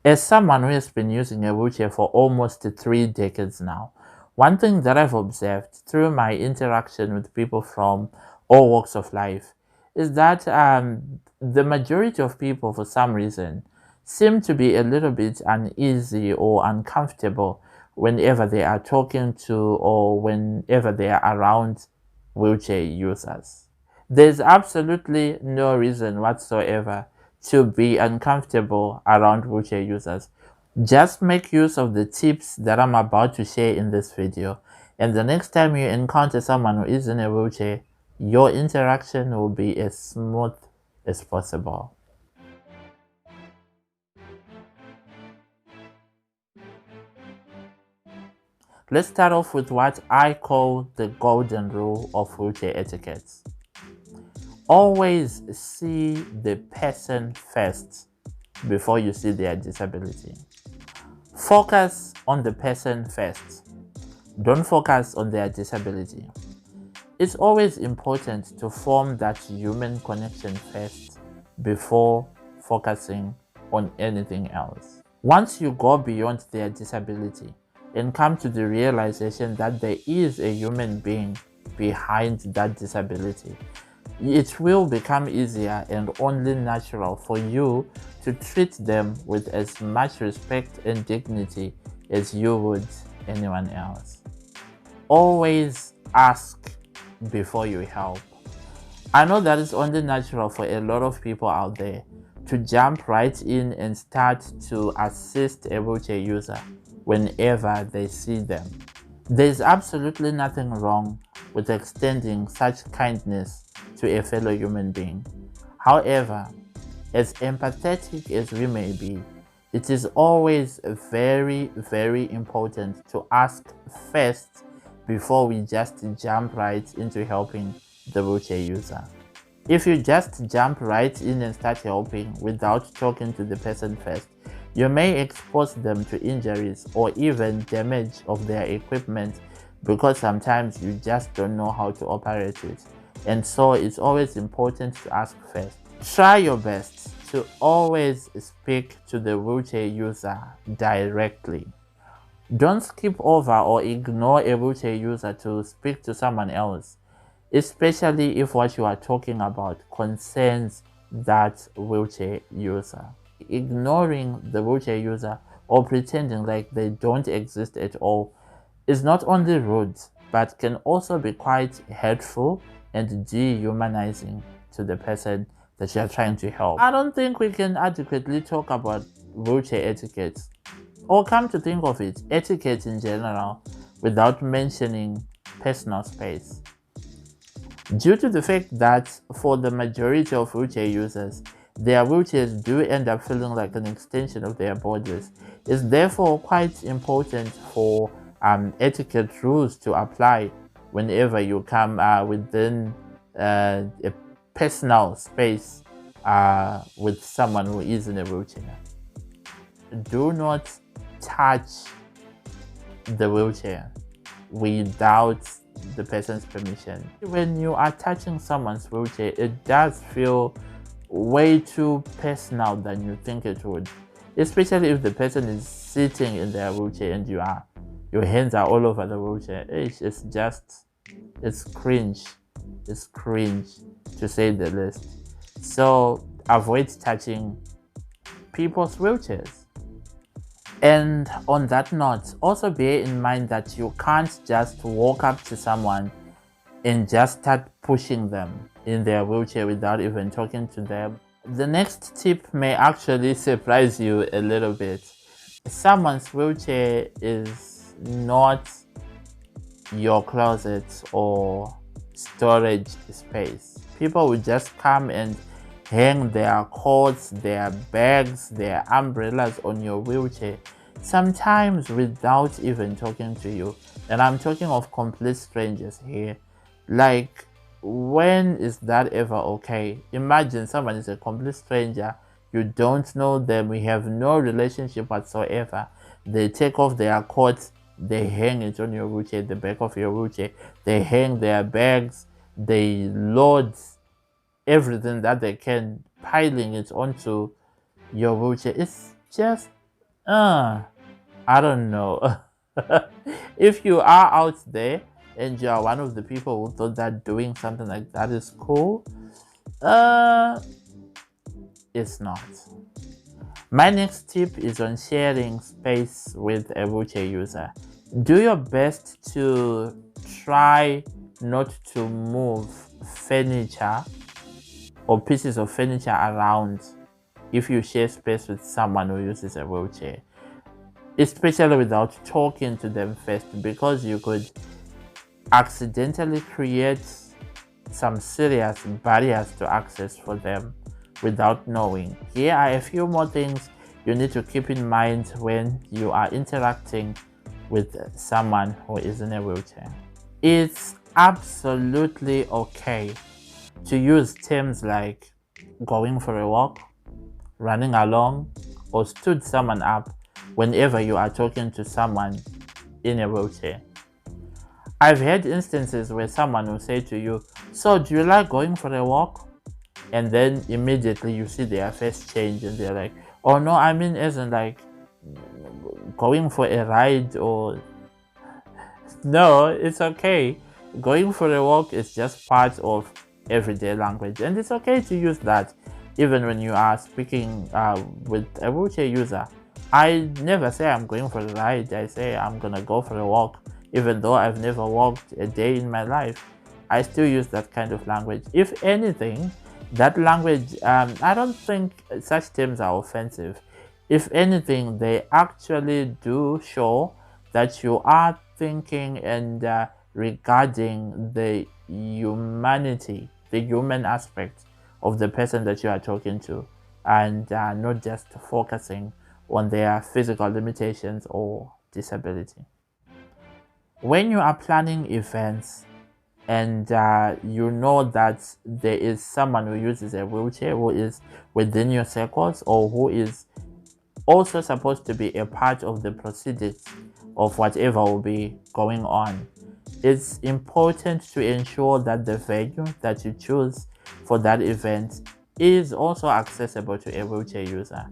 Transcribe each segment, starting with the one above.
As someone who has been using a wheelchair for almost 3 decades now, one thing that I've observed through my interaction with people from all walks of life is that the majority of people, for some reason, seem to be a little bit uneasy or uncomfortable whenever they are talking to or whenever they are around wheelchair users. There's absolutely no reason whatsoever to be uncomfortable around wheelchair users. Just make use of the tips that I'm about to share in this video, and the next time you encounter someone who is in a wheelchair, your interaction will be as smooth as possible. Let's start off with what I call the golden rule of wheelchair etiquette. Always see the person first before you see their disability. Focus on the person first. Don't focus on their disability. It's always important to form that human connection first before focusing on anything else. Once you go beyond their disability and come to the realization that there is a human being behind that disability, it will become easier and only natural for you to treat them with as much respect and dignity as you would anyone else. Always ask before you help. I know that it's only natural for a lot of people out there to jump right in and start to assist a wheelchair user whenever they see them. There's absolutely nothing wrong with extending such kindness to a fellow human being. However, as empathetic as we may be, it is always very, very important to ask first before we just jump right into helping the wheelchair user. If you just jump right in and start helping without talking to the person first, you may expose them to injuries or even damage of their equipment because sometimes you just don't know how to operate it. And so it's always important to ask first. Try your best to always speak to the wheelchair user directly. Don't skip over or ignore a wheelchair user to speak to someone else, especially if what you are talking about concerns that wheelchair user. Ignoring the wheelchair user or pretending like they don't exist at all is not only rude, but can also be quite hurtful and dehumanizing to the person that you are trying to help. I don't think we can adequately talk about wheelchair etiquette, or come to think of it, etiquette in general, without mentioning personal space. Due to the fact that for the majority of wheelchair users, their wheelchairs do end up feeling like an extension of their bodies, it's therefore quite important for etiquette rules to apply whenever you come within a personal space with someone who is in a wheelchair. Do not touch the wheelchair without the person's permission. When you are touching someone's wheelchair, it does feel way too personal than you think it would, especially if the person is sitting in their wheelchair and your hands are all over the wheelchair. It's cringe. It's cringe, to say the least. So avoid touching people's wheelchairs. And on that note, also bear in mind that you can't just walk up to someone and just start pushing them in their wheelchair without even talking to them. The next tip may actually surprise you a little bit. Someone's wheelchair is not your closet or storage space. People will just come and hang their coats, their bags, their umbrellas on your wheelchair, sometimes without even talking to you. And I'm talking of complete strangers here. Like, when is that ever okay? Imagine someone is a complete stranger, you don't know them, we have no relationship whatsoever. They take off their coats, they hang it on your wheelchair, the back of your wheelchair, they hang their bags, they load everything that they can, piling it onto your wheelchair. It's just Uh, I don't know. If you are out there and you are one of the people who thought that doing something like that is cool, uh, it's not. My next tip is on sharing space with a wheelchair user. Do your best to try not to move furniture or pieces of furniture around if you share space with someone who uses a wheelchair, especially without talking to them first, because you could accidentally create some serious barriers to access for them without knowing. Here are a few more things you need to keep in mind when you are interacting with someone who is in a wheelchair. It's absolutely okay to use terms like going for a walk, running along, or stood someone up whenever you are talking to someone in a wheelchair. I've had instances where someone will say to you, "So, do you like going for a walk?" And then immediately you see their face change and they're like, "Oh no, I mean, isn't like going for a ride or..." No, it's okay. Going for a walk is just part of everyday language, and it's okay to use that even when you are speaking with a wheelchair user. I never say I'm going for a ride, I say I'm gonna go for a walk. Even though I've never walked a day in my life, I still use that kind of language. If anything, that language, I don't think such terms are offensive. If anything, they actually do show that you are thinking and regarding the humanity, the human aspect of the person that you are talking to, and not just focusing on their physical limitations or disability. When you are planning events and you know that there is someone who uses a wheelchair who is within your circles or who is also supposed to be a part of the proceedings of whatever will be going on, it's important to ensure that the venue that you choose for that event is also accessible to a wheelchair user.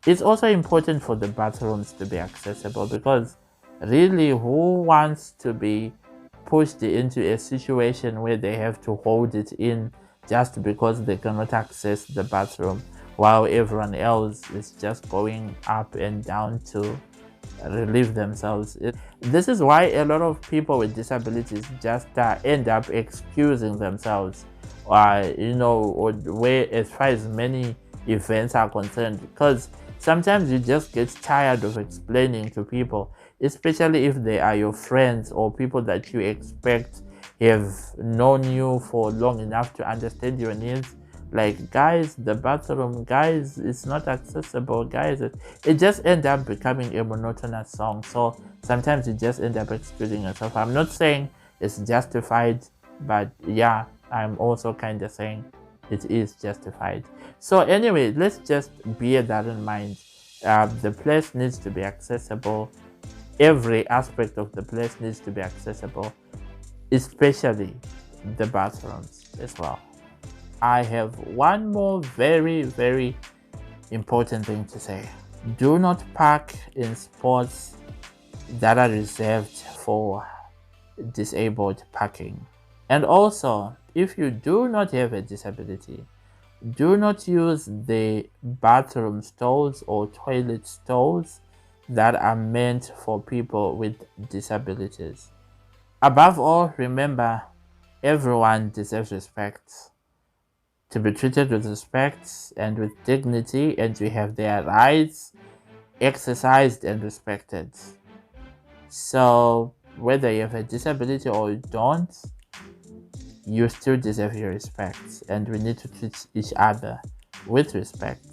It's also important for the bathrooms to be accessible, because really, who wants to be pushed into a situation where they have to hold it in just because they cannot access the bathroom while everyone else is just going up and down to relieve themselves? This is why a lot of people with disabilities just end up excusing themselves, or where, as far as many events are concerned, because sometimes you just get tired of explaining to people, especially if they are your friends or people that you expect have known you for long enough to understand your needs. Like, guys, the bathroom, guys, it's not accessible, guys. It just ends up becoming a monotonous song. So sometimes you just end up excusing yourself. I'm not saying it's justified, but yeah, I'm also kind of saying it is justified. So anyway, let's just bear that in mind. The place needs to be accessible. Every aspect of the place needs to be accessible, especially the bathrooms as well. I have one more very, very important thing to say. Do not park in spots that are reserved for disabled parking. And also, if you do not have a disability, do not use the bathroom stalls or toilet stalls that are meant for people with disabilities. Above all, remember, everyone deserves respect, to be treated with respect and with dignity, and to have their rights exercised and respected. So, whether you have a disability or you don't, you still deserve your respect, and we need to treat each other with respect.